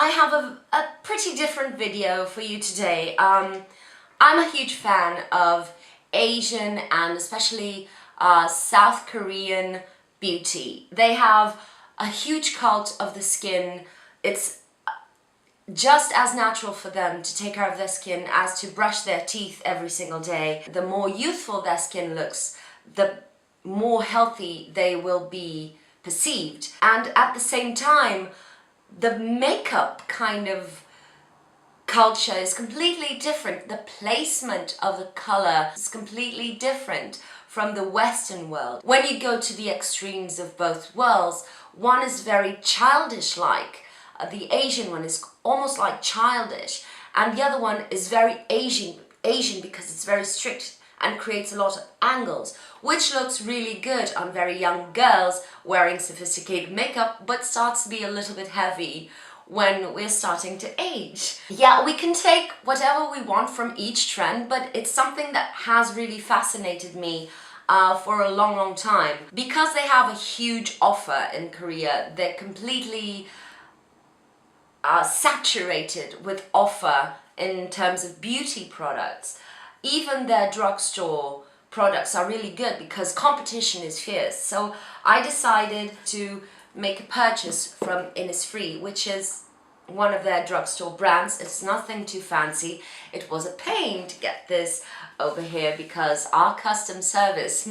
I have a pretty different video for you today. I'm a huge fan of Asian and especially South Korean beauty. They have a huge cult of the skin. It's just as natural for them to take care of their skin as to brush their teeth every single day. The more youthful their skin looks, the more healthy they will be perceived. And at the same time, the makeup kind of culture is completely different. The placement of the color is completely different from the Western world. When you go to the extremes of both worlds, one is very childish-like. The Asian one is almost like childish, and the other one is very Asian because it's very strict and creates a lot of angles, which looks really good on very young girls wearing sophisticated makeup, but starts to be a little bit heavy when we're starting to age. Yeah, we can take whatever we want from each trend, but it's something that has really fascinated me for a long time. Because they have a huge offer in Korea, they're completely saturated with offer in terms of beauty products. Even their drugstore products are really good because competition is fierce. So I decided to make a purchase from Innisfree, which is one of their drugstore brands. It's nothing too fancy. It was a pain to get this over here because our custom service,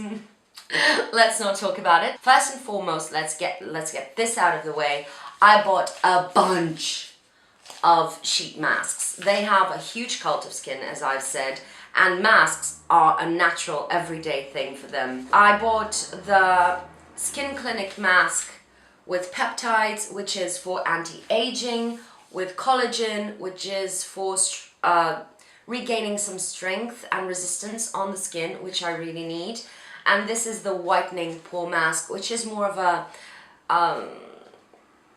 let's not talk about it. First and foremost, let's get this out of the way. I bought a bunch of sheet masks. They have a huge cult of skin, as I've said, and masks are a natural everyday thing for them. I bought the Skin Clinic mask with peptides, which is for anti-aging, with collagen, which is for regaining some strength and resistance on the skin, which I really need. And this is the whitening pore mask, which is more of a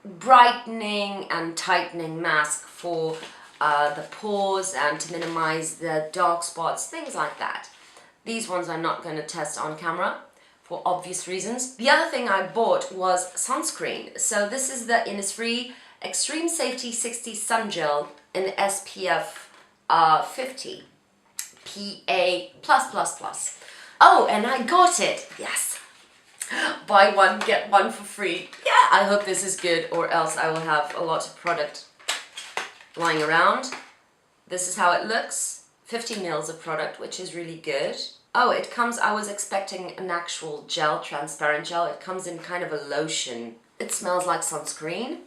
brightening and tightening mask for the pores and to minimize the dark spots, things like that. These ones I'm not going to test on camera for obvious reasons. The other thing I bought was sunscreen. So this is the Innisfree Extreme Safety 60 Sun Gel in SPF 50 PA+++. Oh, and I got it! Yes! Buy one, get one for free. Yeah, I hope this is good, or else I will have a lot of product lying around. This is how it looks. 50 mils of product, which is really good. Oh, it comes, I was expecting an actual gel, transparent gel. It comes in kind of a lotion. It smells like sunscreen.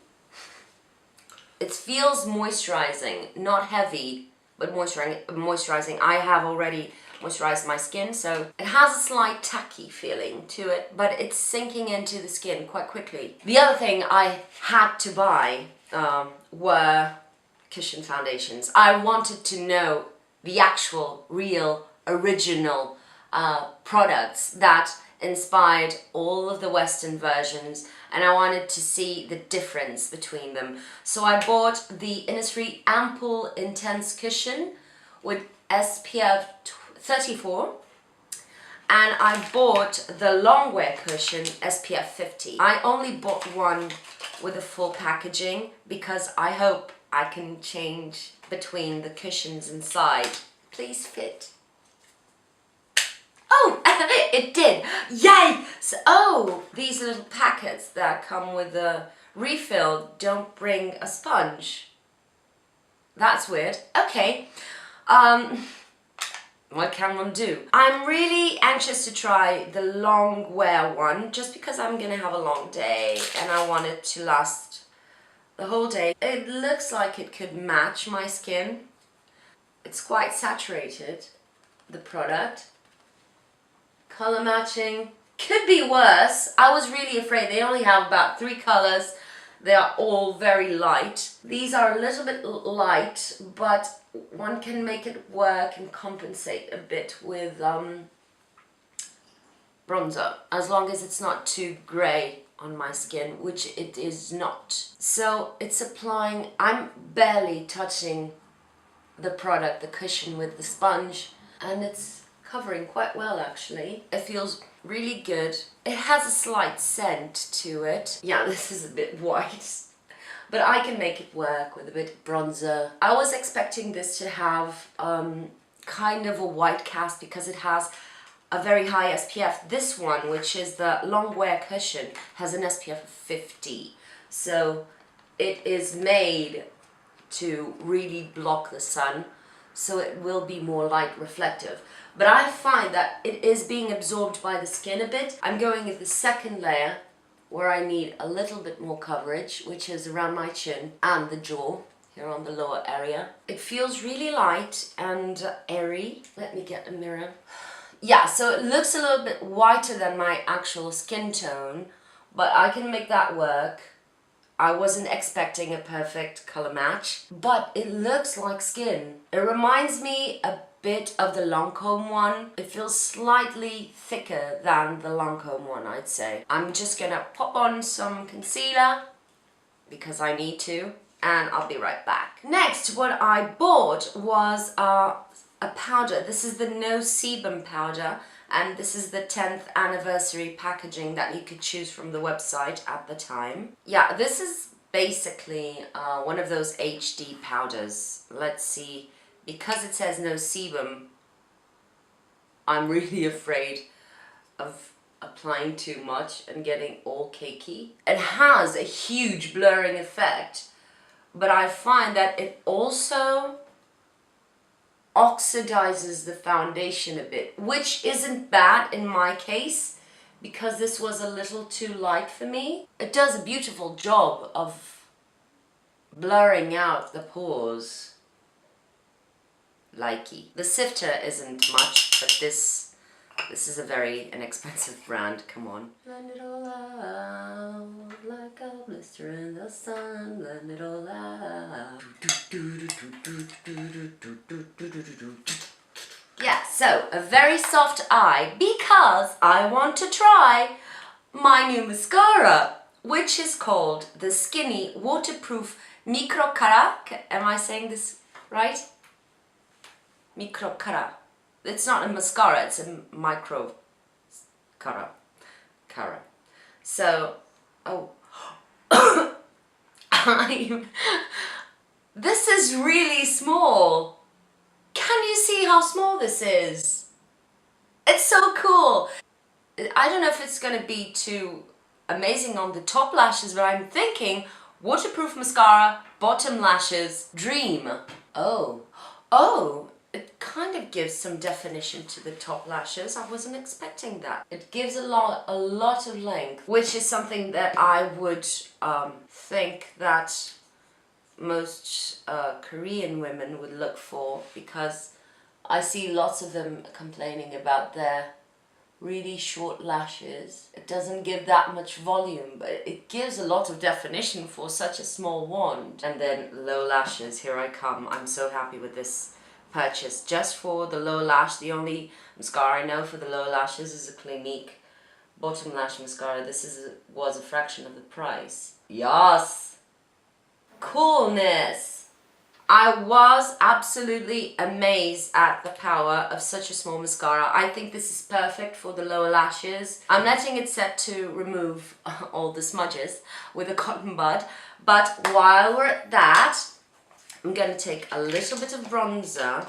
It feels moisturizing, not heavy, but moisturizing. I have already moisturized my skin, so it has a slight tacky feeling to it, but it's sinking into the skin quite quickly. The other thing I had to buy were cushion foundations. I wanted to know the actual, real, original products that inspired all of the Western versions, and I wanted to see the difference between them. So I bought the Innisfree Ample Intense Cushion with SPF 34, and I bought the Long Wear Cushion SPF 50. I only bought one with the full packaging because I hope I can change between the cushions inside. Please fit. Oh, it did! Yay! So, oh, these little packets that come with the refill don't bring a sponge. That's weird. Okay. What can one do? I'm really anxious to try the long wear one just because I'm gonna have a long day and I want it to last the whole day. It looks like it could match my skin. It's quite saturated, the product. Color matching could be worse. I was really afraid. They only have about 3 colors. They are all very light. These are a little bit light, but one can make it work and compensate a bit with bronzer, as long as it's not too grey on my skin, which it is not. So it's applying, I'm barely touching the product, the cushion with the sponge, and it's covering quite well actually. It feels really good. It has a slight scent to it. Yeah, this is a bit white, but I can make it work with a bit of bronzer. I was expecting this to have kind of a white cast because it has a very high SPF. This one, which is the long wear cushion, has an SPF of 50. So it is made to really block the sun, so it will be more light reflective. But I find that it is being absorbed by the skin a bit. I'm going with the second layer where I need a little bit more coverage, which is around my chin and the jaw, here on the lower area. It feels really light and airy. Let me get a mirror. Yeah, so it looks a little bit whiter than my actual skin tone, but I can make that work. I wasn't expecting a perfect color match, but it looks like skin. It reminds me a bit of the Lancome one. It feels slightly thicker than the Lancome one, I'd say. I'm just gonna pop on some concealer because I need to, and I'll be right back. Next, what I bought was a powder. This is the No Sebum powder, and this is the 10th anniversary packaging that you could choose from the website at the time. Yeah, this is basically one of those HD powders. Let's see, because it says no sebum, I'm really afraid of applying too much and getting all cakey. It has a huge blurring effect, but I find that it also oxidizes the foundation a bit, which isn't bad in my case because this was a little too light for me. It does a beautiful job of blurring out the pores. Likey. The sifter isn't much, but this is a very inexpensive brand, come on. Blend it all out like a blister in the sun, blend it all out. Yeah, so a very soft eye because I want to try my new mascara, which is called the Skinny Waterproof Micro Cara. Am I saying this right? Micro Cara. It's not a mascara, it's a micro cara. So, oh. This is really small. Can you see how small this is? It's so cool. I don't know if it's gonna be too amazing on the top lashes, but I'm thinking waterproof mascara, bottom lashes, dream. Oh, it kind of gives some definition to the top lashes. I wasn't expecting that. It gives a lot of length, which is something that I would think that most Korean women would look for, because I see lots of them complaining about their really short lashes. It doesn't give that much volume, but it gives a lot of definition for such a small wand. And then low lashes, here I come. I'm so happy with this purchase. Just for the lower lash, the only mascara I know for the lower lashes is a Clinique bottom lash mascara. This was a fraction of the price. Yes! Coolness! I was absolutely amazed at the power of such a small mascara. I think this is perfect for the lower lashes. I'm letting it set to remove all the smudges with a cotton bud, but while we're at that, I'm going to take a little bit of bronzer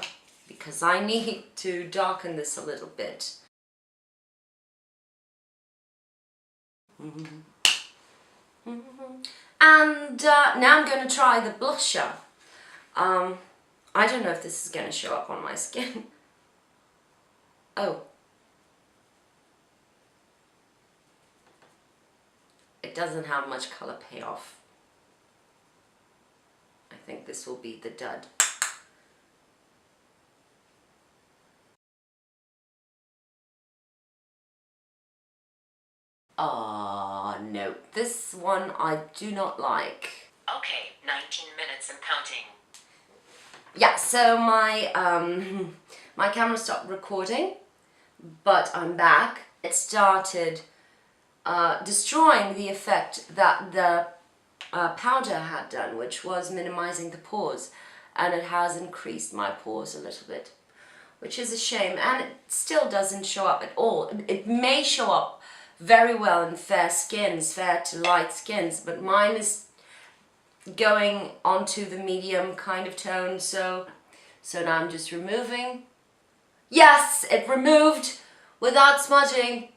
because I need to darken this a little bit. And now I'm going to try the blusher. I don't know if this is going to show up on my skin. Oh. It doesn't have much color payoff. I think this will be the dud. No. This one I do not like. Okay, 19 minutes and counting. Yeah, so my my camera stopped recording, but I'm back. It started destroying the effect that the powder had done, which was minimizing the pores, and it has increased my pores a little bit, which is a shame, and it still doesn't show up at all. It may show up very well in fair skins, fair to light skins, but mine is going onto the medium kind of tone, so now I'm just removing. Yes, it removed without smudging.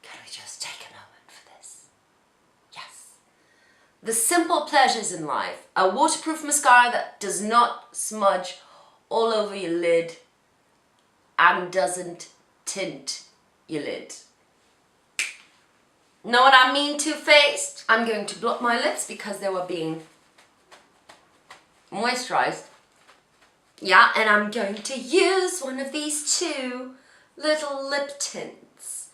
Can we just take a moment for this? Yes. The simple pleasures in life. A waterproof mascara that does not smudge all over your lid and doesn't tint your lid. Know what I mean, Too-Faced? I'm going to blot my lips because they were being moisturized. Yeah, and I'm going to use one of these two little lip tints.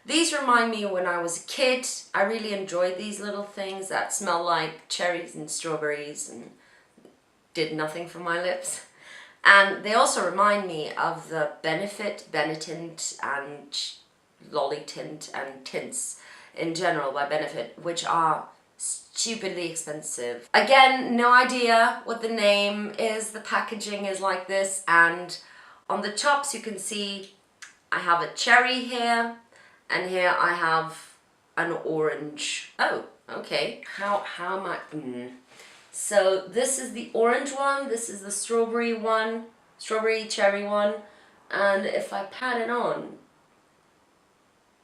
These remind me when I was a kid. I really enjoyed these little things that smell like cherries and strawberries and did nothing for my lips. And they also remind me of the Benefit, Benetint and Lolly Tint and tints in general by Benefit, which are stupidly expensive. Again, no idea what the name is. The packaging is like this, and on the tops you can see I have a cherry here, and here I have an orange. Oh, okay. How am I? So this is the orange one, this is the strawberry one, strawberry cherry one, and if I pat it on,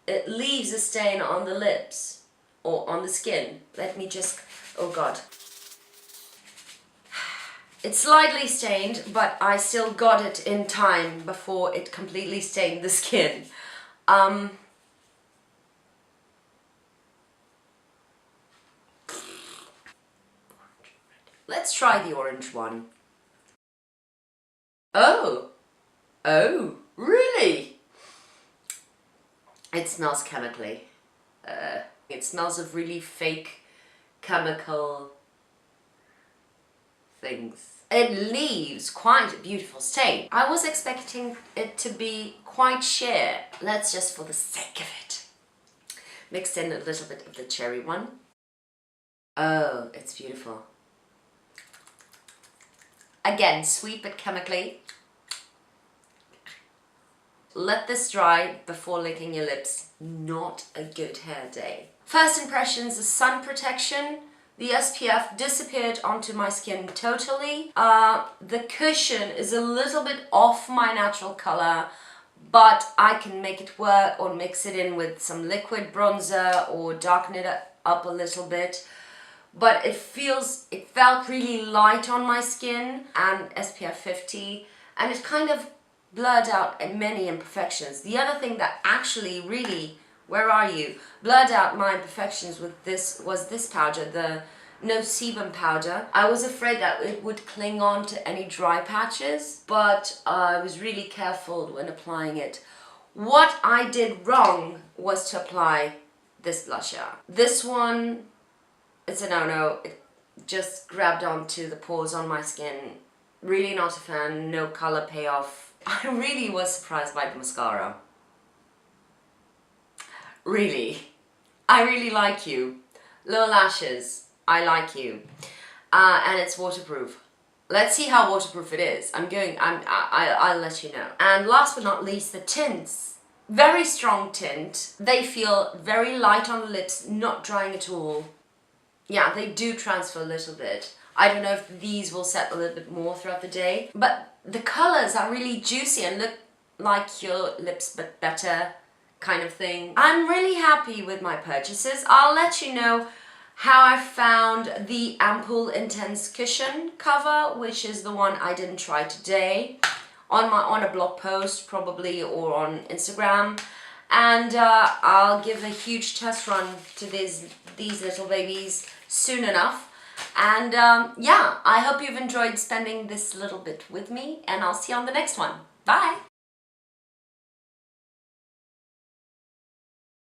it leaves a stain on the lips or on the skin. Let me just, oh God. It's slightly stained, but I still got it in time before it completely stained the skin. Let's try the orange one. Oh, really? It smells chemically. It smells of really fake chemical things. It leaves quite a beautiful stain. I was expecting it to be quite sheer. Let's just, for the sake of it, mix in a little bit of the cherry one. Oh, it's beautiful. Again, sweet but chemically. Let this dry before licking your lips. Not a good hair day. First impressions, the sun protection. The SPF disappeared onto my skin totally. The cushion is a little bit off my natural color, but I can make it work or mix it in with some liquid bronzer or darken it up a little bit. But it felt really light on my skin, and SPF 50, and it kind of blurred out many imperfections. The other thing that actually really, where are you, blurred out my imperfections with this was this powder, the No Sebum powder. I was afraid that it would cling on to any dry patches, but I was really careful when applying it. What I did wrong was to apply this blusher. This one, it's a no-no. It just grabbed onto the pores on my skin. Really not a fan, no color payoff. I really was surprised by the mascara. Really. I really like you. Low lashes, I like you. And it's waterproof. Let's see how waterproof it is. I'll let you know. And last but not least, the tints. Very strong tint. They feel very light on the lips, not drying at all. Yeah, they do transfer a little bit. I don't know if these will set a little bit more throughout the day, but the colors are really juicy and look like your lips but better kind of thing. I'm really happy with my purchases. I'll let you know how I found the Ampoule Intense Cushion cover, which is the one I didn't try today, on a blog post probably, or on Instagram. And I'll give a huge test run to these little babies soon enough. And yeah, I hope you've enjoyed spending this little bit with me, and I'll see you on the next one. Bye!